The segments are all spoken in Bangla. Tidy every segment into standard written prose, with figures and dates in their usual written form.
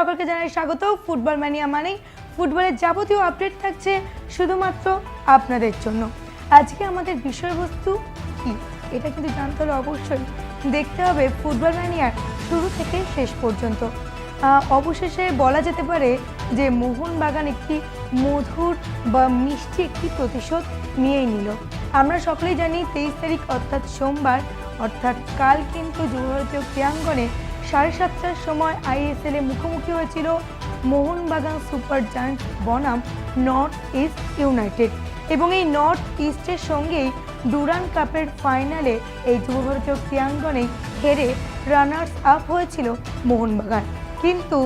সকলকে জানাই স্বাগত। ফুটবল ম্যানিয়া মানেই ফুটবলের যাবতীয় আপডেট থাকছে শুধুমাত্র আপনাদের জন্য। আজকে আমাদের বিষয়বস্তু কি এটা কিন্তু জানতে হলে অবশ্যই দেখতে হবে ফুটবল ম্যানিয়ার শুরু থেকে শেষ পর্যন্ত। অবশেষে বলা যেতে পারে যে মোহনবাগান একটি মধুর বা মিষ্টি একটি প্রতিশোধ নিয়েই নিল। আমরা সকলেই জানি 23 তারিখ অর্থাৎ সোমবার অর্থাৎ কাল কিন্তু যুবভারতীয় ক্রীড়াঙ্গনে 7:30টার সময় আইএসএল এ মুখোমুখি হয়েছিল মোহনবাগান সুপার জায়ান্ট বনাম নর্থ ইস্ট ইউনাইটেড, এবং এই নর্থ ইস্টের সঙ্গেই ডুরান্ড কাপের ফাইনালে এই যুবভারতীয় ক্রীড়াঙ্গনে হেরে রানার্স আপ হয়েছিল মোহনবাগান। কিন্তু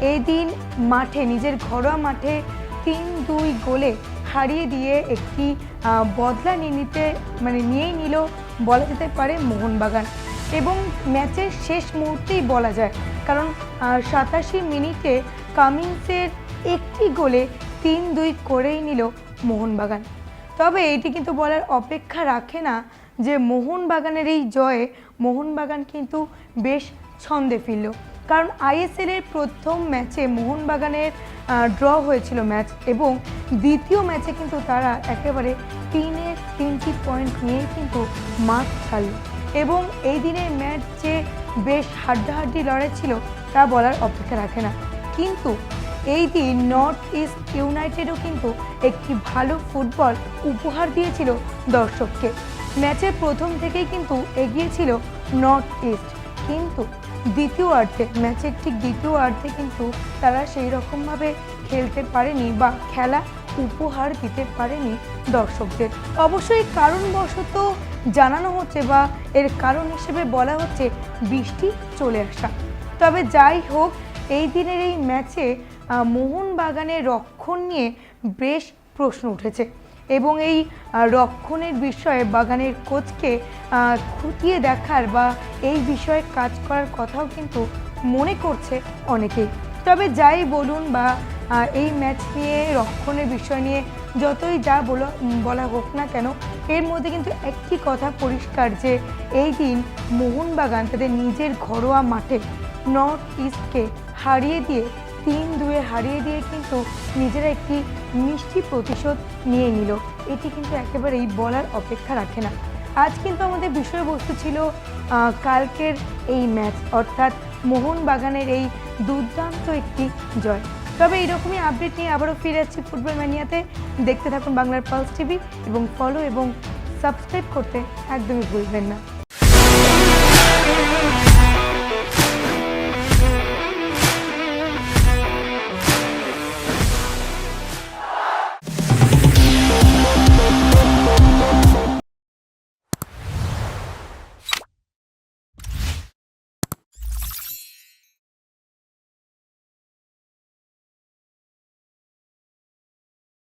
এই দিন মাঠে নিজের ঘরোয়া মাঠে 3-2 গোলে হারিয়ে দিয়ে একটি বদলা নিয়েই নিল বলা যেতে পারে মোহনবাগান। এবং ম্যাচের শেষ মুহূর্তেই বলা যায়, কারণ 87 মিনিটে কামিন্সের একটি গোলে 3-2 করেই নিল মোহনবাগান। তবে এটি কিন্তু বলার অপেক্ষা রাখে না যে মোহনবাগানের এই জয়ে মোহনবাগান কিন্তু বেশ ছন্দে ফিরল, কারণ আইএসএল এর প্রথম ম্যাচে মোহনবাগানের ড্র হয়েছিল ম্যাচ, এবং দ্বিতীয় ম্যাচে কিন্তু তারা একেবারে 3 পয়েন্ট নিয়ে কিন্তু মাঠ ছাড়ল। এবং এই দিনের ম্যাচ যে বেশ হাড্ডাহাড্ডি লড়াই ছিল তা বলার অপেক্ষা রাখে না। কিন্তু এই দিন নর্থ ইস্ট ইউনাইটেডও কিন্তু একটি ভালো ফুটবল উপহার দিয়েছিল দর্শককে। ম্যাচের প্রথম থেকেই কিন্তু এগিয়েছিল নর্থ ইস্ট, কিন্তু ম্যাচের ঠিক দ্বিতীয়ার্ধে কিন্তু তারা সেই রকমভাবে খেলতে পারেনি বা খেলা উপহার দিতে পারেনি দর্শকদের। অবশ্যই কারণবশত জানানো হচ্ছে বা এর কারণ হিসেবে বলা হচ্ছে বৃষ্টি চলে আসা। তবে যাই হোক, এই দিনের এই ম্যাচে মোহনবাগানের রক্ষণ নিয়ে বেশ প্রশ্ন উঠেছে, এবং এই রক্ষণের বিষয়ে বাগানের কোচকে খুঁটিয়ে দেখার বা এই বিষয়ে কাজ করার কথাও কিন্তু মনে করছে অনেকেই। তবে যাই বলুন বা এই ম্যাচ নিয়ে রক্ষণের বিষয় নিয়ে যতই যা বলা হোক না কেন, এর মধ্যে কিন্তু একটি কথা পরিষ্কার যে এই দিন মোহনবাগান তাদের নিজের ঘরোয়া মাঠে নর্থ ইস্টকে হারিয়ে দিয়ে 3-2 হারিয়ে দিয়ে কিন্তু নিজেরা একটি মিষ্টি প্রতিশোধ নিয়ে নিল। এটি কিন্তু একেবারেই বলার অপেক্ষা রাখে না। আজ কিন্তু আমাদের বিষয়বস্তু ছিল কালকের এই ম্যাচ অর্থাৎ মোহনবাগানের এই দুর্দান্ত একটি জয়। তবে এইরকমই আপডেট নিয়ে আবারও ফিরে যাচ্ছি ফুটবল ম্যানিয়াতে। দেখতে থাকুন বাংলার পালস টিভি এবং ফলো এবং সাবস্ক্রাইব করতে একদমই ভুলবেন না।